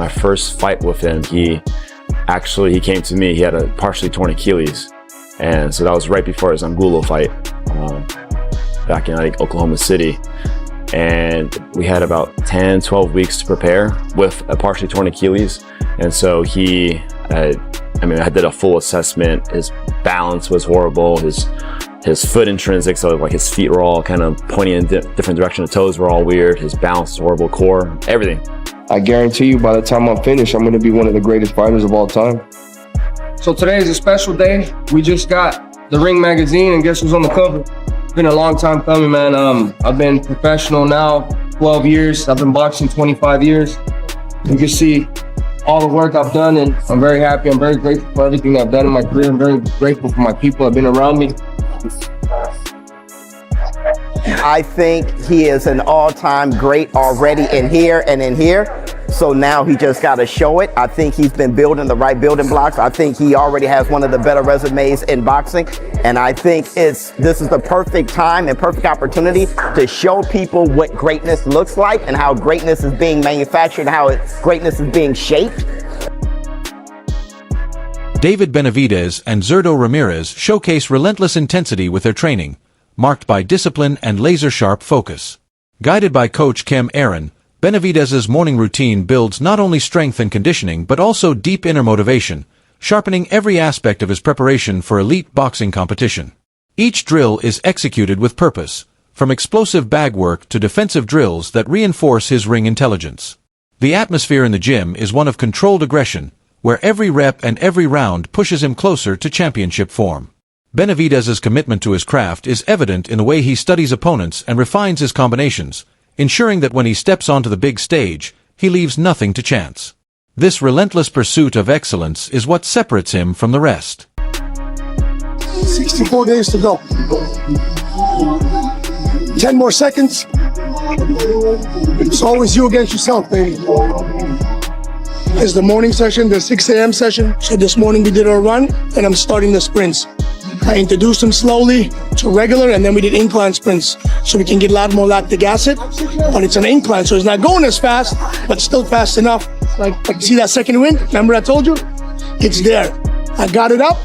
my first fight with him, he came to me. He had a partially torn Achilles, and so that was right before his Angulo fight back in Oklahoma City. And we had about 10-12 weeks to prepare with a partially torn Achilles. And so I did a full assessment. His balance was horrible. His foot intrinsic, so like his feet were all kind of pointing in different directions. The toes were all weird. His balance was horrible, core, everything. I guarantee you by the time I'm finished, I'm going to be one of the greatest fighters of all time. So today is a special day. We just got the Ring magazine, and guess who's on the cover? It's been a long time coming, man. I've been professional now 12 years. I've been boxing 25 years. You can see all the work I've done, and I'm very happy. I'm very grateful for everything I've done in my career. I'm very grateful for my people that have been around me. I think he is an all-time great already in here and in here. So now he just got to show it. I think he's been building the right building blocks. I think he already has one of the better resumes in boxing. And I think this is the perfect time and perfect opportunity to show people what greatness looks like and how greatness is being manufactured and how greatness is being shaped. David Benavidez and Zurdo Ramirez showcase relentless intensity with their training, marked by discipline and laser-sharp focus. Guided by coach Kem Aaron, Benavidez's morning routine builds not only strength and conditioning but also deep inner motivation, sharpening every aspect of his preparation for elite boxing competition. Each drill is executed with purpose, from explosive bag work to defensive drills that reinforce his ring intelligence. The atmosphere in the gym is one of controlled aggression, where every rep and every round pushes him closer to championship form. Benavidez's commitment to his craft is evident in the way he studies opponents and refines his combinations, ensuring that when he steps onto the big stage, he leaves nothing to chance. This relentless pursuit of excellence is what separates him from the rest. 64 days to go. 10 more seconds. It's always you against yourself, baby. It's the morning session, the 6 a.m. session. So this morning we did our run, and I'm starting the sprints. I introduced them slowly to regular, and then we did incline sprints so we can get a lot more lactic acid. But it's an incline, so it's not going as fast, but still fast enough. Like see that second wind? Remember I told you? It's there. I got it up,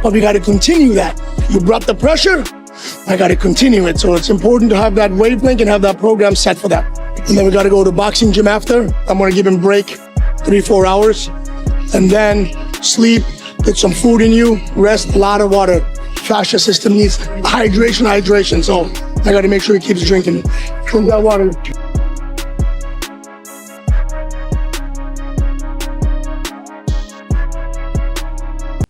but we got to continue that. You brought the pressure, I got to continue it. So it's important to have that wavelength and have that program set for that. And then we got to go to boxing gym after. I'm going to give him a break, 3-4 hours, and then sleep, put some food in you, rest, a lot of water. Fascia system needs hydration. So I got to make sure he keeps drinking. Drink that water.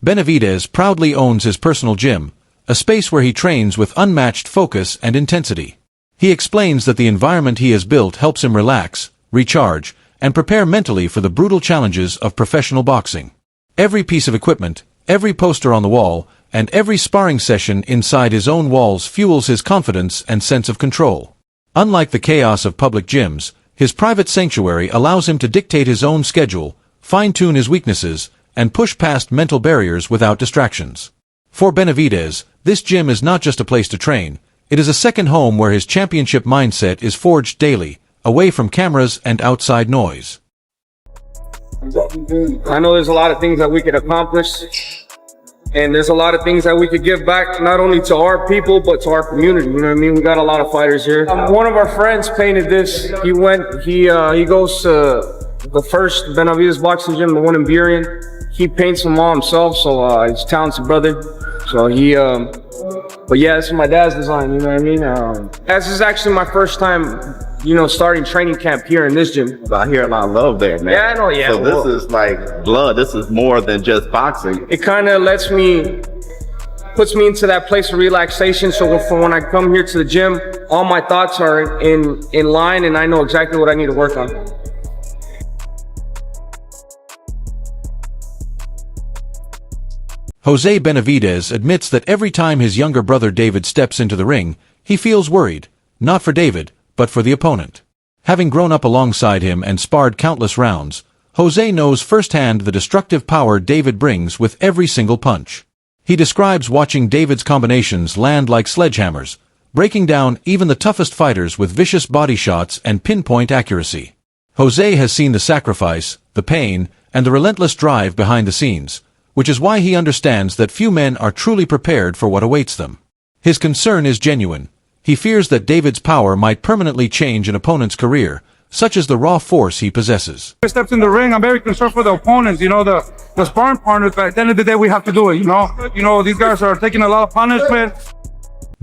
Benavidez proudly owns his personal gym, a space where he trains with unmatched focus and intensity. He explains that the environment he has built helps him relax, recharge, and prepare mentally for the brutal challenges of professional boxing. Every piece of equipment, every poster on the wall, and every sparring session inside his own walls fuels his confidence and sense of control. Unlike the chaos of public gyms, his private sanctuary allows him to dictate his own schedule, fine-tune his weaknesses, and push past mental barriers without distractions. For Benavidez, this gym is not just a place to train, it is a second home where his championship mindset is forged daily, away from cameras and outside noise. I know there's a lot of things that we could accomplish. And there's a lot of things that we could give back, not only to our people, but to our community. You know what I mean? We got a lot of fighters here. One of our friends painted this. He goes to the first Benavidez boxing gym, the one in Burien. He paints them all himself, so he's a talented brother. So but yeah, this is my dad's design, you know what I mean? This is actually my first time, starting training camp here in this gym. I hear a lot of love there, man. Yeah, I know, yeah. So this is like blood. This is more than just boxing. It kind of puts me into that place of relaxation. So for when I come here to the gym, all my thoughts are in line, and I know exactly what I need to work on. Jose Benavidez admits that every time his younger brother David steps into the ring, he feels worried, not for David, but for the opponent. Having grown up alongside him and sparred countless rounds, Jose knows firsthand the destructive power David brings with every single punch. He describes watching David's combinations land like sledgehammers, breaking down even the toughest fighters with vicious body shots and pinpoint accuracy. Jose has seen the sacrifice, the pain, and the relentless drive behind the scenes, which is why he understands that few men are truly prepared for what awaits them. His concern is genuine. He fears that David's power might permanently change an opponent's career, such as the raw force he possesses. Steps in the ring, I'm very concerned for the opponents, the sparring partners, but at the end of the day, we have to do it, these guys are taking a lot of punishment.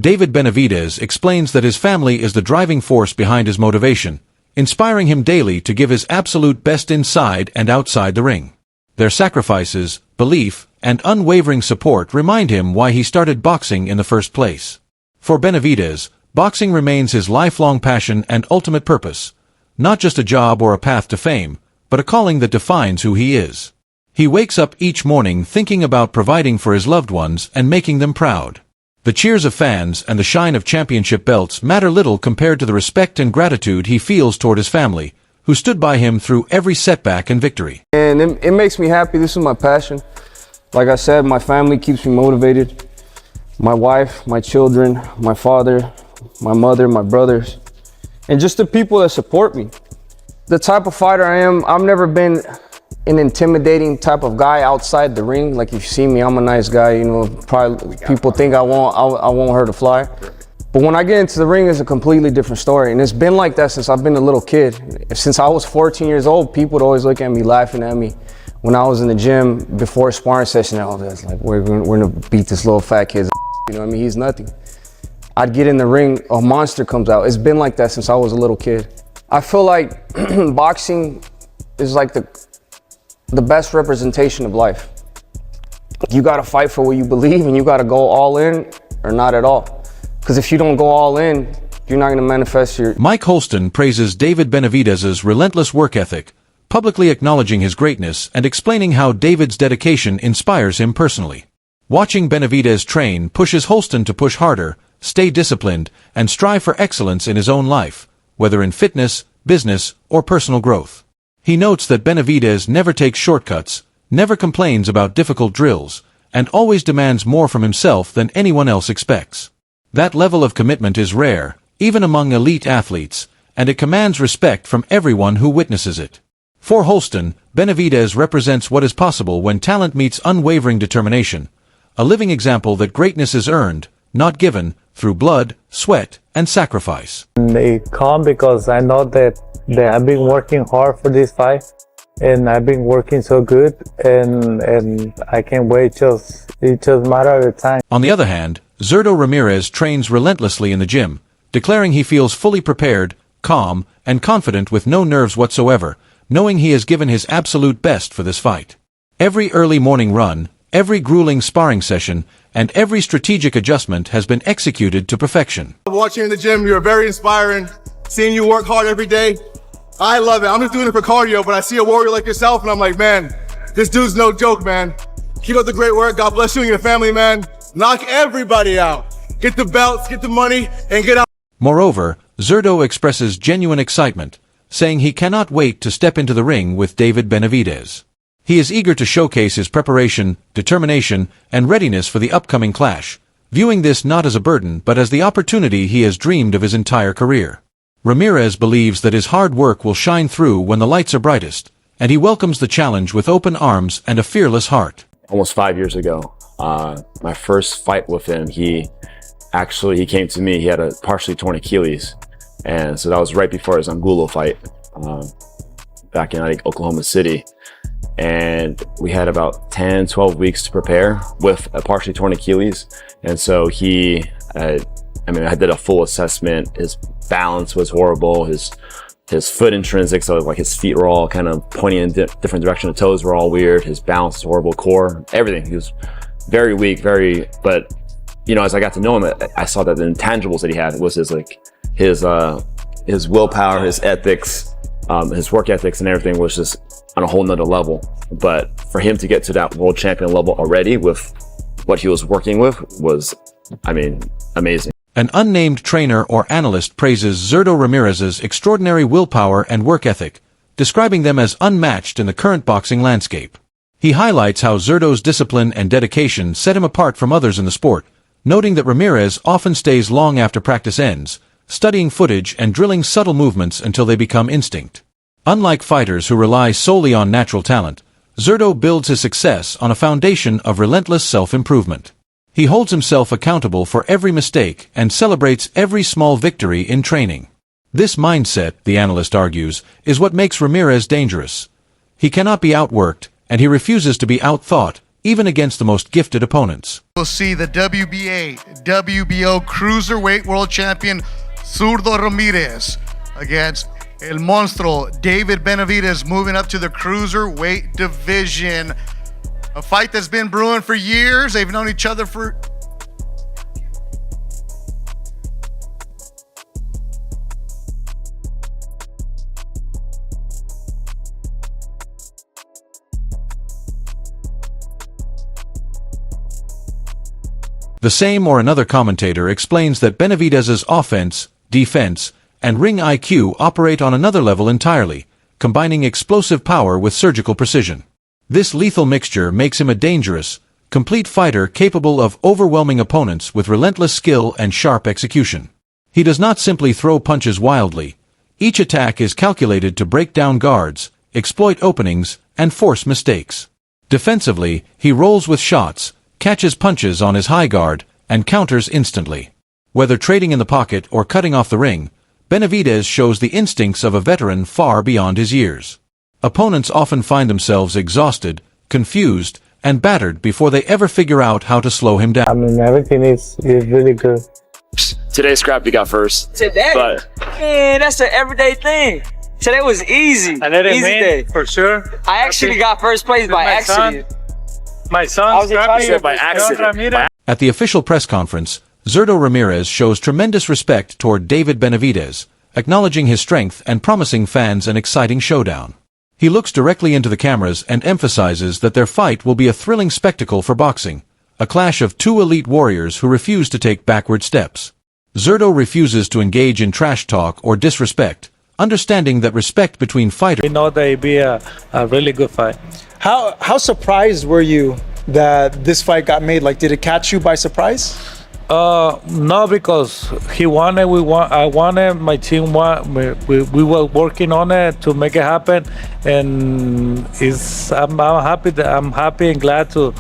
David Benavidez explains that his family is the driving force behind his motivation, inspiring him daily to give his absolute best inside and outside the ring. Their sacrifices, belief, and unwavering support remind him why he started boxing in the first place. For Benavidez, boxing remains his lifelong passion and ultimate purpose, not just a job or a path to fame, but a calling that defines who he is. He wakes up each morning thinking about providing for his loved ones and making them proud. The cheers of fans and the shine of championship belts matter little compared to the respect and gratitude he feels toward his family, who stood by him through every setback and victory. And it makes me happy. This is my passion. Like I said, my family keeps me motivated. My wife, my children, my father, my mother, my brothers, and just the people that support me. The type of fighter I am, I've never been an intimidating type of guy outside the ring. Like if you see me, I'm a nice guy, probably people think I won't hurt a fly. But when I get into the ring, it's a completely different story. And it's been like that since I've been a little kid. Since I was 14 years old, people would always look at me, laughing at me. When I was in the gym before a sparring session, I was like, we're gonna beat this little fat kid's he's nothing. I'd get in the ring, a monster comes out. It's been like that since I was a little kid. I feel like boxing is like the best representation of life. You gotta fight for what you believe, and you gotta go all in or not at all. Because if you don't go all in, you're not gonna manifest your... Mike Holston praises David Benavidez's relentless work ethic, publicly acknowledging his greatness and explaining how David's dedication inspires him personally. Watching Benavidez train pushes Holston to push harder, stay disciplined, and strive for excellence in his own life, whether in fitness, business, or personal growth. He notes that Benavidez never takes shortcuts, never complains about difficult drills, and always demands more from himself than anyone else expects. That level of commitment is rare, even among elite athletes, and it commands respect from everyone who witnesses it. For Holston, Benavidez represents what is possible when talent meets unwavering determination, a living example that greatness is earned, not given, through blood, sweat, and sacrifice. They come because I know that I've been working hard for this fight, and I've been working so good, and I can't wait. It's just a matter of time. On the other hand, Zurdo Ramirez trains relentlessly in the gym, declaring he feels fully prepared, calm, and confident with no nerves whatsoever, knowing he has given his absolute best for this fight. Every early morning run, every grueling sparring session, and every strategic adjustment has been executed to perfection. Watching you in the gym, you're very inspiring. Seeing you work hard every day, I love it. I'm just doing it for cardio, but I see a warrior like yourself, and I'm like, man, this dude's no joke, man. Keep up the great work. God bless you and your family, man. Knock everybody out. Get the belts, get the money, and get out. Moreover, Zurdo expresses genuine excitement, saying he cannot wait to step into the ring with David Benavidez. He is eager to showcase his preparation, determination, and readiness for the upcoming clash, viewing this not as a burden but as the opportunity he has dreamed of his entire career. Ramirez believes that his hard work will shine through when the lights are brightest, and he welcomes the challenge with open arms and a fearless heart. Almost 5 years ago, my first fight with him, he came to me. He had a partially torn Achilles, and so that was right before his Angulo fight back in Oklahoma City. And we had about 10, 12 weeks to prepare with a partially torn Achilles. And so I did a full assessment. His balance was horrible. His foot intrinsic, so like his feet were all kind of pointing in different directions. The toes were all weird. His balance was horrible. Core, everything. He was very weak, but as I got to know him, I saw that the intangibles that he had was his willpower, his ethics, his work ethics and everything was just on a whole nother level. But for him to get to that world champion level already with what he was working with was, amazing. An unnamed trainer or analyst praises Zurdo Ramirez's extraordinary willpower and work ethic, describing them as unmatched in the current boxing landscape. He highlights how Zurdo's discipline and dedication set him apart from others in the sport, noting that Ramirez often stays long after practice ends, studying footage and drilling subtle movements until they become instinct. Unlike fighters who rely solely on natural talent, Zurdo builds his success on a foundation of relentless self-improvement. He holds himself accountable for every mistake and celebrates every small victory in training. This mindset, the analyst argues, is what makes Ramirez dangerous. He cannot be outworked, and he refuses to be outthought, even against the most gifted opponents. We'll see the WBA, WBO Cruiserweight World Champion Zurdo Ramirez against El Monstruo David Benavidez, moving up to the Cruiserweight division. A fight that's been brewing for years. They've known each other for... The same or another commentator explains that Benavidez's offense, defense, and ring IQ operate on another level entirely, combining explosive power with surgical precision. This lethal mixture makes him a dangerous, complete fighter capable of overwhelming opponents with relentless skill and sharp execution. He does not simply throw punches wildly. Each attack is calculated to break down guards, exploit openings, and force mistakes. Defensively, he rolls with shots, catches punches on his high guard, and counters instantly. Whether trading in the pocket or cutting off the ring, Benavidez shows the instincts of a veteran far beyond his years. Opponents often find themselves exhausted, confused, and battered before they ever figure out how to slow him down. I mean, everything is really good. Today, Scrappy got first. Today? But Man, that's an everyday thing. Today was easy. I let it Easy win, day. for sure. I actually got first place by accident. My son, I was excited. by accident. At the official press conference, Zurdo Ramirez shows tremendous respect toward David Benavidez, acknowledging his strength and promising fans an exciting showdown. He looks directly into the cameras and emphasizes that their fight will be a thrilling spectacle for boxing, a clash of two elite warriors who refuse to take backward steps. Zurdo refuses to engage in trash talk or disrespect, understanding that respect between fighters... We know that it'd be a really good fight. How surprised were you that this fight got made? Like, did it catch you by surprise? No, because he wanted, I wanted, my team wanted, we were working on it to make it happen, and I'm happy and glad to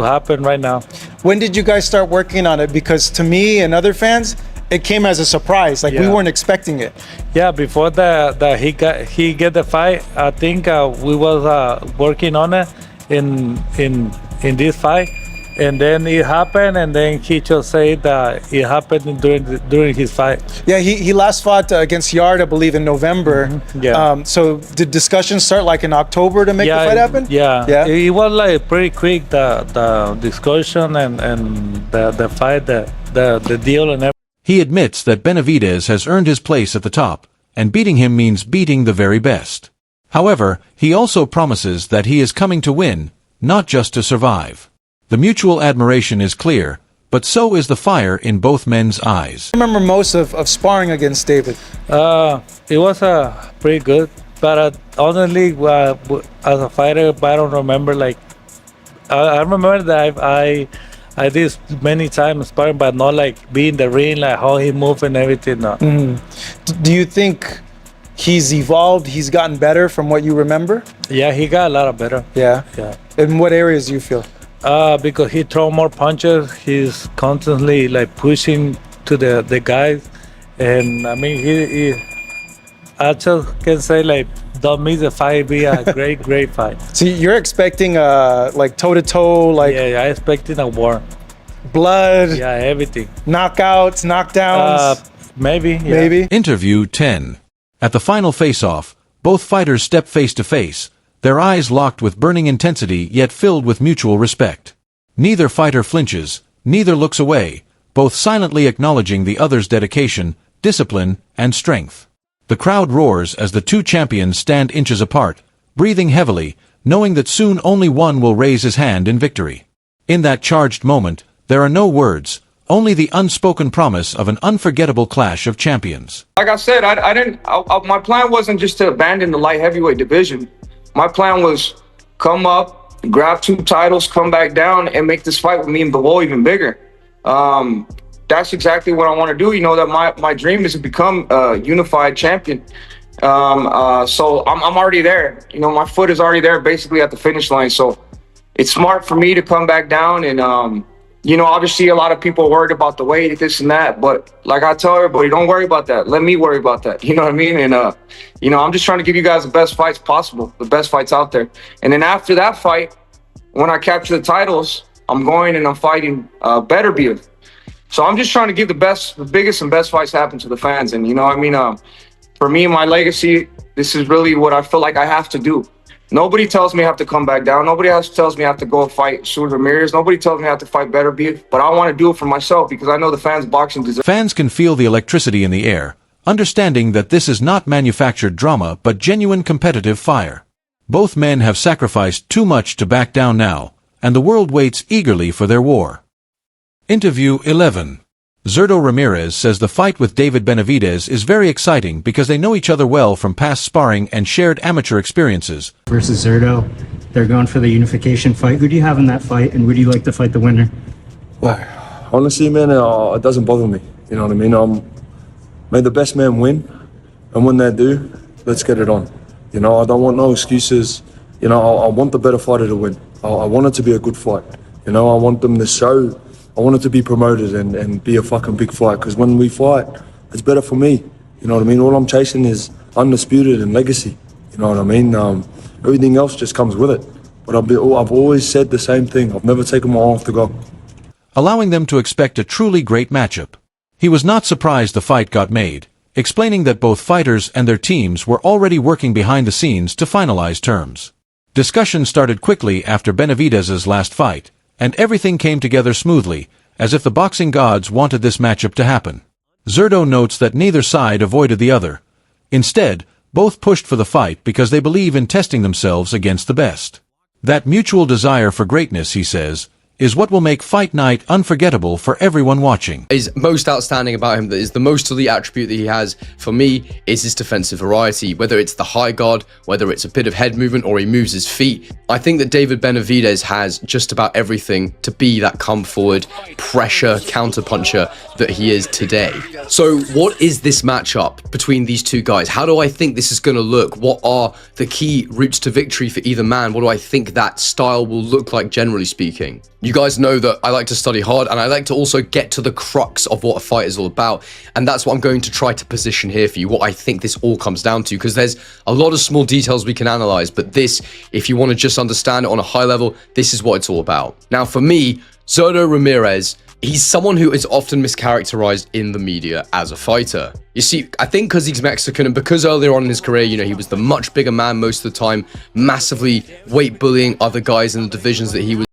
happen right now. When did you guys start working on it? Because to me and other fans, it came as a surprise. Like, we weren't expecting it. Yeah, before he get the fight, I think we was working on it in this fight. And then it happened, and then he just said that it happened during his fight. Yeah, he last fought against Yard, I believe, in November. Mm-hmm. Yeah. So did discussions start like in October to make the fight happen? Yeah. It was like pretty quick, the discussion and the fight, the deal and everything. He admits that Benavidez has earned his place at the top, and beating him means beating the very best. However, he also promises that he is coming to win, not just to survive. The mutual admiration is clear, but so is the fire in both men's eyes. I remember most of sparring against David. It was pretty good, but honestly, as a fighter, I don't remember. Like, I remember that I did many times sparring, but not like being in the ring, like how he moved and everything. No. Do you think he's evolved? He's gotten better from what you remember? Yeah, he got a lot better. Yeah. In what areas do you feel? Because he throw more punches, he's constantly like pushing to the guys, and I mean I just can say like don't miss the fight, be a great fight. So you're expecting like toe to toe, like I expecting a war, blood, everything, knockouts, knockdowns, maybe. Interview 10. At the final face-off, both fighters step face to face, their eyes locked with burning intensity yet filled with mutual respect. Neither fighter flinches, neither looks away, both silently acknowledging the other's dedication, discipline, and strength. The crowd roars as the two champions stand inches apart, breathing heavily, knowing that soon only one will raise his hand in victory. In that charged moment, there are no words, only the unspoken promise of an unforgettable clash of champions. Like I said, my plan wasn't just to abandon the light heavyweight division. My plan was come up, grab 2 titles, come back down, and make this fight with me and Bivol even bigger. That's exactly what I want to do. You know, that my dream is to become a unified champion. So I'm already there. You know, my foot is already there, basically at the finish line. So it's smart for me to come back down. And you know, obviously a lot of people are worried about the weight, this and that. But like I tell everybody, don't worry about that. Let me worry about that. You know what I mean? And you know, I'm just trying to give you guys the best fights possible, the best fights out there. And then after that fight, when I capture the titles, I'm going and I'm fighting Benavidez. So I'm just trying to give the biggest and best fights happen to the fans. And you know, I mean, for me, my legacy, this is really what I feel like I have to do. Nobody tells me I have to come back down. Nobody else tells me I have to go fight Zurdo Ramirez. Nobody tells me I have to fight Benavidez. But I want to do it for myself because I know the fans of boxing deserve. Fans can feel the electricity in the air, understanding that this is not manufactured drama but genuine competitive fire. Both men have sacrificed too much to back down now, and the world waits eagerly for their war. Interview 11. Zurdo Ramirez says the fight with David Benavidez is very exciting because they know each other well from past sparring and shared amateur experiences. Versus Zurdo, they're going for the unification fight. Who do you have in that fight, and would you like to fight the winner? Well, honestly, man, it doesn't bother me. You know what I mean? May the best man win, and when they do, let's get it on. You know, I don't want no excuses. You know, I want the better fighter to win. I want it to be a good fight. You know, I want them to show. I want it to be promoted and be a fucking big fight, because when we fight, it's better for me. You know what I mean? All I'm chasing is undisputed and legacy. You know what I mean? Everything else just comes with it. But I've always said the same thing. I've never taken my eye off the goal. Allowing them to expect a truly great matchup. He was not surprised the fight got made, explaining that both fighters and their teams were already working behind the scenes to finalize terms. Discussion started quickly after Benavidez's last fight, and everything came together smoothly, as if the boxing gods wanted this matchup to happen. Zurdo notes that neither side avoided the other. Instead, both pushed for the fight because they believe in testing themselves against the best. That mutual desire for greatness, he says, is what will make fight night unforgettable for everyone watching. Is most outstanding about him, that is the most elite attribute that he has for me, is his defensive variety. Whether it's the high guard, whether it's a bit of head movement, or he moves his feet. I think that David Benavidez has just about everything to be that come forward pressure counter puncher that he is today. So what is this matchup between these two guys? How do I think this is going to look? What are the key routes to victory for either man? What do I think that style will look like, generally speaking? You guys know that I like to study hard, and I like to also get to the crux of what a fight is all about, and that's what I'm going to try to position here for you, what I think this all comes down to, because there's a lot of small details we can analyze, but this, if you want to just understand it on a high level, this is what it's all about. Now for me, Zurdo Ramirez, he's someone who is often mischaracterized in the media as a fighter. You see, I think because he's Mexican and because earlier on in his career, you know, he was the much bigger man most of the time, massively weight bullying other guys in the divisions that he was